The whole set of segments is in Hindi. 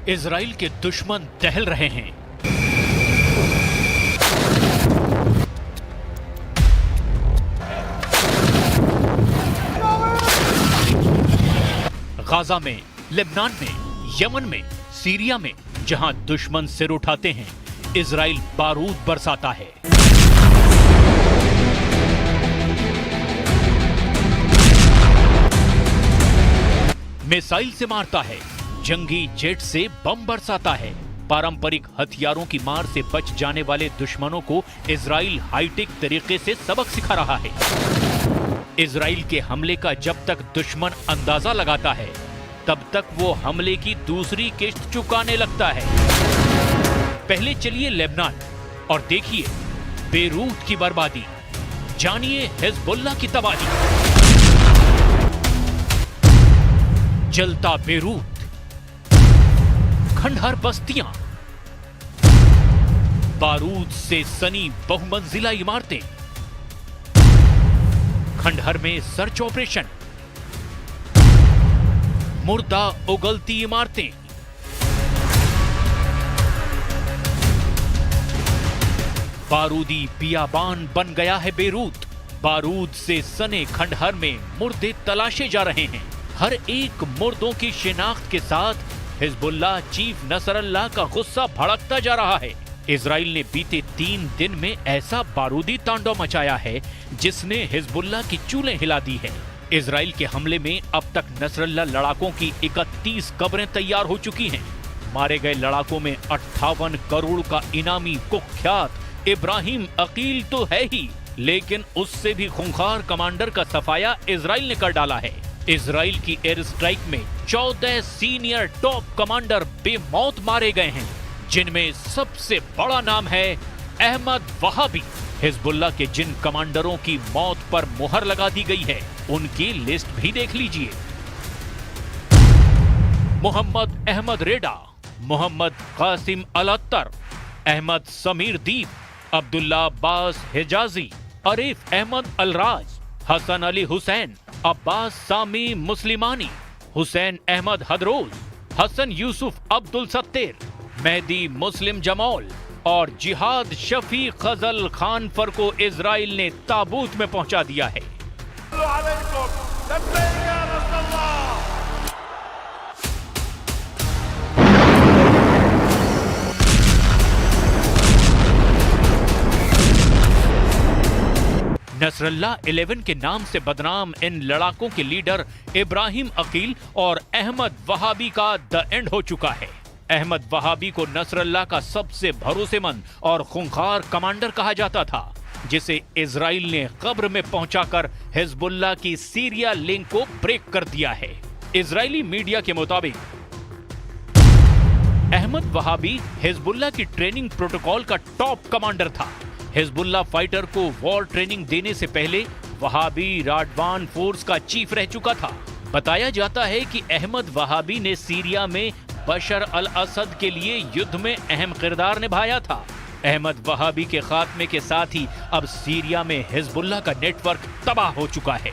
इजराइल के दुश्मन टहल रहे हैं। गाजा में, लेबनान में, यमन में, सीरिया में जहां दुश्मन सिर उठाते हैं, इजराइल बारूद बरसाता है। मिसाइल से मारता है, जंगी जेट से बम बरसाता है। पारंपरिक हथियारों की मार से बच जाने वाले दुश्मनों को इजराइल हाईटेक तरीके से सबक सिखा रहा है। इजराइल के हमले का जब तक दुश्मन अंदाजा लगाता है, तब तक वो हमले की दूसरी किश्त चुकाने लगता है। पहले चलिए लेबनान और देखिए बेरूत की बर्बादी, जानिए हिजबुल्लाह की तबाही। जलता बेरूत, खंडहर बस्तियां, बारूद से सनी बहुमंजिला इमारतें, खंडहर में सर्च ऑपरेशन, मुर्दा उगलती इमारतें, बारूदी बियाबान बन गया है बेरूत। बारूद से सने खंडहर में मुर्दे तलाशे जा रहे हैं। हर एक मुर्दों की शिनाख्त के साथ हिजबुल्लाह चीफ नसरल्लाह का गुस्सा भड़कता जा रहा है। इजराइल ने बीते 3 दिन में ऐसा बारूदी तांडव मचाया है जिसने हिजबुल्लाह की चूलें हिला दी है। इजराइल के हमले में अब तक नसरल्लाह लड़ाकों की 31 कब्रें तैयार हो चुकी हैं। मारे गए लड़ाकों में 58 करोड़ का इनामी कुख्यात इब्राहिम अकील तो है ही, लेकिन उससे भी खूंखार कमांडर का सफाया इजराइल ने कर डाला है। इजराइल की एयर स्ट्राइक में 14 सीनियर टॉप कमांडर बेमौत मारे गए हैं, जिनमें सबसे बड़ा नाम है अहमद वहाबी। हिजबुल्लाह के जिन कमांडरों की मौत पर मुहर लगा दी गई है, उनकी लिस्ट भी देख लीजिए। मोहम्मद अहमद रेडा, मोहम्मद कासिम अल-अत्तर, अहमद समीर दीप, अब्दुल्ला अब्बास हिजाजी, अरीफ अहमद अलराज, हसन अली हुसैन, अब्बास सामी मुस्लिमानी, हुसैन अहमद हदरोज, हसन यूसुफ अब्दुल सत्तेर, मेहदी मुस्लिम जमौल और जिहाद शफी खजल खान फर को इजराइल ने ताबूत में पहुंचा दिया है। नसरल्लाह 11 के नाम से बदनाम इन लड़ाकों के लीडर इब्राहिम अकील और अहमद वहाबी का द एंड हो चुका है। अहमद वहाबी को नसरल्लाह का सबसे भरोसेमंद और खूंखार कमांडर कहा जाता था, जिसे इजराइल ने कब्र में पहुंचाकर हिजबुल्लाह की सीरिया लिंक को ब्रेक कर दिया है। इजरायली मीडिया के मुताबिक अहमद वहाबी हिजबुल्लाह की ट्रेनिंग प्रोटोकॉल का टॉप कमांडर था। हिजबुल्लाह फाइटर को वॉर ट्रेनिंग देने से पहले वहाबी राडवान फोर्स का चीफ रह चुका था। बताया जाता है कि अहमद वहाबी ने सीरिया में बशर अल असद के लिए युद्ध में अहम किरदार निभाया था। अहमद वहाबी के खात्मे के साथ ही अब सीरिया में हिजबुल्लाह का नेटवर्क तबाह हो चुका है।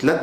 3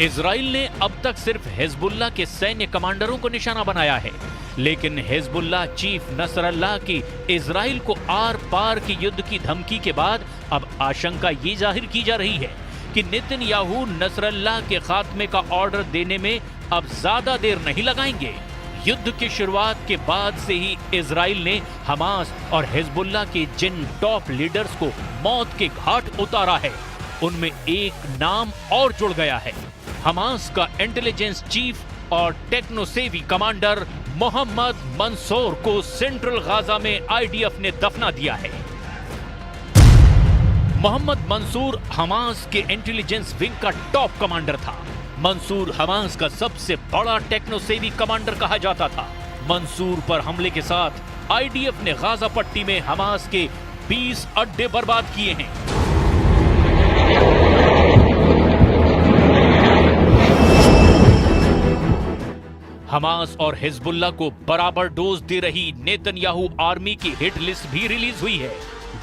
इजराइल ने अब तक सिर्फ हिजबुल्लाह के सैन्य कमांडरों को निशाना बनाया है, लेकिन हिजबुल्लाह चीफ नसरल्लाह की इजराइल को आर पार की युद्ध की धमकी के बाद अब आशंका ये जाहिर की जा रही है कि नेतन्याहू नसरल्लाह के खात्मे का ऑर्डर देने में अब ज्यादा देर नहीं लगाएंगे। युद्ध की शुरुआत के बाद से ही इजराइल ने हमास और हिजबुल्लाह के जिन टॉप लीडर्स को मौत के घाट उतारा है, उनमें एक नाम और जुड़ गया है। हमास का इंटेलिजेंस चीफ और टेक्नोसेवी कमांडर मोहम्मद मंसूर को सेंट्रल गाजा में आईडीएफ ने दफना दिया है। मोहम्मद मंसूर हमास के इंटेलिजेंस विंग का टॉप कमांडर था। मंसूर हमास का सबसे बड़ा टेक्नोसेवी कमांडर कहा जाता था। मंसूर पर हमले के साथ आईडीएफ ने गाजा पट्टी में हमास के 20 अड्डे बर्बाद किए हैं। हमास और हिजबुल्लाह को बराबर डोज दे रही नेतन्याहू आर्मी की हिट लिस्ट भी रिलीज हुई है,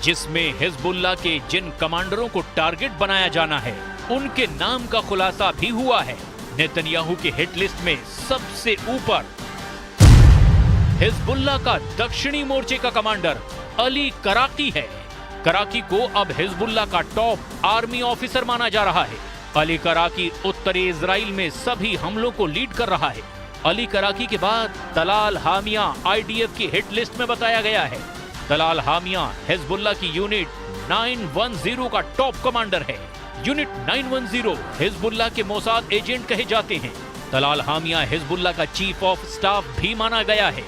जिसमें हिजबुल्लाह के जिन कमांडरों को टारगेट बनाया जाना है उनके नाम का खुलासा भी हुआ है। नेतन्याहू की हिट लिस्ट में सबसे ऊपर हिजबुल्लाह का दक्षिणी मोर्चे का कमांडर अली कराकी है। कराकी को अब हिजबुल्लाह का टॉप आर्मी ऑफिसर माना जा रहा है। अली कराकी उत्तरी इजराइल में सभी हमलों को लीड कर रहा है। अली कराकी के बाद तलाल हामिया आईडीएफ की हिट लिस्ट में बताया गया है। तलाल हामिया हिजबुल्लाह की यूनिट 910 का टॉप कमांडर है। यूनिट 910 हिजबुल्लाह के मोसाद एजेंट कहे जाते हैं। तलाल हामिया हिजबुल्लाह का चीफ ऑफ स्टाफ भी माना गया है।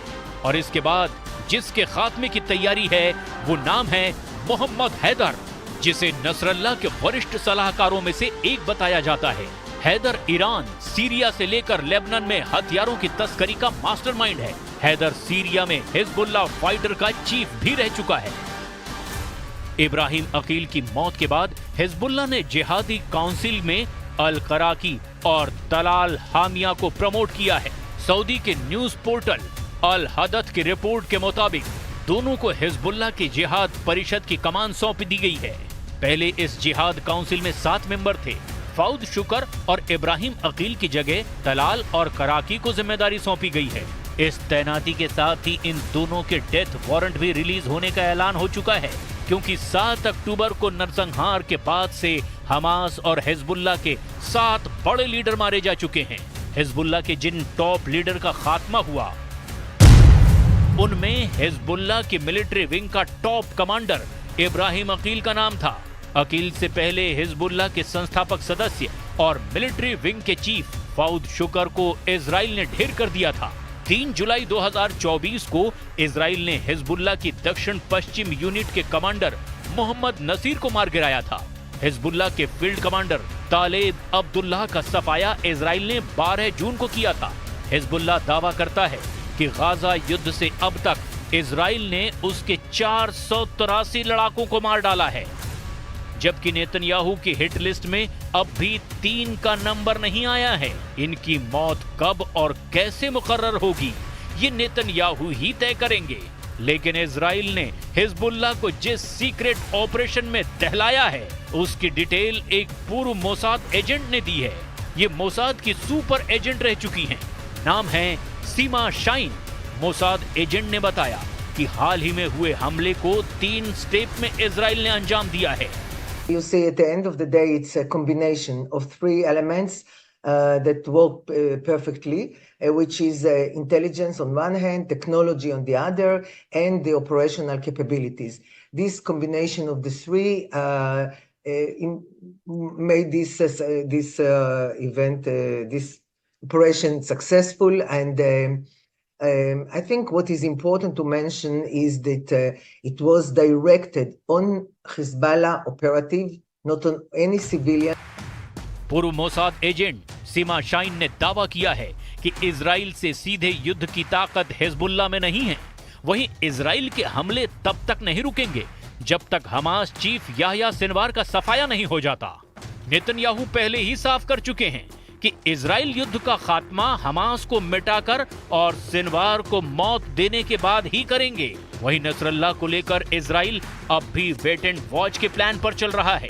और इसके बाद जिसके खात्मे की तैयारी है वो नाम है मोहम्मद हैदर, जिसे नसरल्लाह के वरिष्ठ सलाहकारों में से एक बताया जाता है। हैदर ईरान, सीरिया से लेकर लेबनान में हथियारों की तस्करी का मास्टरमाइंड है। हैदर सीरिया में हिजबुल्लाह फाइटर का चीफ भी रह चुका है। इब्राहिम अकील की मौत के बाद हिजबुल्लाह ने जिहादी काउंसिल में अल कराकी और तलाल हामिया को प्रमोट किया है। सऊदी के न्यूज पोर्टल अल हदथ की रिपोर्ट के मुताबिक दोनों को हिजबुल्लाह की जिहाद परिषद की कमान सौंप दी गई है। पहले इस जिहाद काउंसिल में 7 मेंबर थे। फाउद शुकर और इब्राहिम अकील की जगह तलाल और कराकी को जिम्मेदारी सौंपी गई है। इस तैनाती के साथ ही इन दोनों के डेथ वारंट भी रिलीज होने का ऐलान हो चुका है, क्योंकि 7 अक्टूबर को नरसंहार के बाद से हमास और हिजबुल्लाह के 7 बड़े लीडर मारे जा चुके हैं। हिजबुल्लाह के जिन टॉप लीडर का खात्मा हुआ उनमें हिजबुल्लाह की मिलिट्री विंग का टॉप कमांडर इब्राहिम अकील का नाम था। अकील से पहले हिजबुल्लाह के संस्थापक सदस्य और मिलिट्री विंग के चीफ फाउद शुकर को इजराइल ने ढेर कर दिया था। 3 जुलाई 2024 को इजराइल ने हिजबुल्लाह की दक्षिण पश्चिम यूनिट के कमांडर मोहम्मद नसीर को मार गिराया था। हिजबुल्लाह के फील्ड कमांडर तालेब अब्दुल्लाह का सफाया इजराइल ने 12 जून को किया था। हिजबुल्लाह दावा करता है कि गाजा युद्ध से अब तक इजराइल ने उसके 483 लड़ाकों को मार डाला है, जबकि नेतन्याहू की हिट लिस्ट में अब भी 3 का नंबर नहीं आया है। इनकी मौत कब और कैसे मुकर्रर होगी ये नेतन्याहू ही तय करेंगे। लेकिन इजराइल ने हिजबुल्लाह को जिस सीक्रेट ऑपरेशन में दहलाया है उसकी डिटेल एक पूर्व मोसाद एजेंट ने दी है। ये मोसाद की सुपर एजेंट रह चुकी हैं। नाम है सीमा शाइन। मोसाद एजेंट ने बताया कि हाल ही में हुए हमले को 3 स्टेप में इजराइल ने अंजाम दिया है। You see, at the end of the day, it's a combination of 3 elements that work perfectly, which is intelligence on one hand, technology on the other, and the operational capabilities. This combination of the 3 made this event, this operation successful. And I think what is important to mention is that it was directed on Hezbollah operative, not on any civilian. पूर्व मोसाद एजेंट सीमा शाइन ने दावा किया है कि इजराइल से सीधे युद्ध की ताकत हिजबुल्लाह में नहीं है। वहीं इजराइल के हमले तब तक नहीं रुकेंगे जब तक हमास चीफ याह्या सिनवार का सफाया नहीं हो जाता। नेतन्याहू पहले ही साफ कर चुके हैं कि इजराइल युद्ध का खात्मा हमास को मिटाकर और सिनवार को मौत देने के बाद ही करेंगे। वहीं नसरल्लाह को लेकर इजराइल अब भी वेट एंड वॉच के प्लान पर चल रहा है।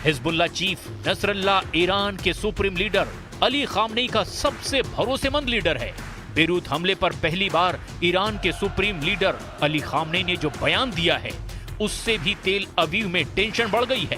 हिजबुल्लाह चीफ नसरल्लाह ईरान के सुप्रीम लीडर अली खामनेई का सबसे भरोसेमंद लीडर है। बेरूत हमले पर पहली बार ईरान के सुप्रीम लीडर अली खामनेई ने जो बयान दिया है उससे भी तेल अवीव में टेंशन बढ़ गई है।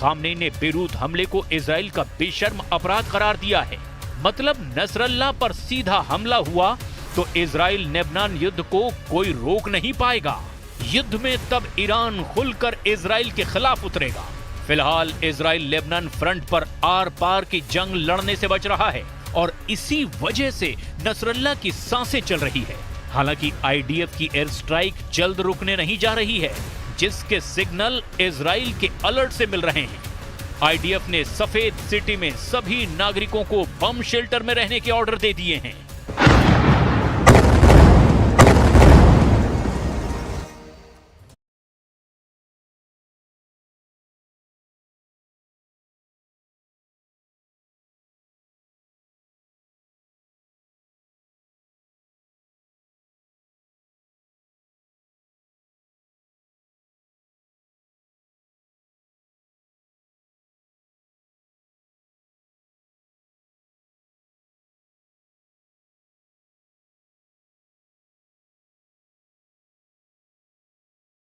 खामनेई ने बेरूत हमले को इजराइल का बेशर्म अपराध करार दिया है। मतलब नसरल्ला पर सीधा हमला हुआ तो इजराइल लेबनान युद्ध को कोई रोक नहीं पाएगा। युद्ध में तब ईरान खुलकर इजराइल के खिलाफ उतरेगा। फिलहाल इजराइल लेबनान फ्रंट पर आर पार की जंग लड़ने से बच रहा है और इसी वजह से नसरल्ला की सांसें चल रही है। हालांकि आईडीएफ की एयर स्ट्राइक जल्द रुकने नहीं जा रही है, जिसके सिग्नल इजराइल के अलर्ट से मिल रहे हैं। आईडीएफ ने सफेद सिटी में सभी नागरिकों को बम शेल्टर में रहने के ऑर्डर दे दिए हैं।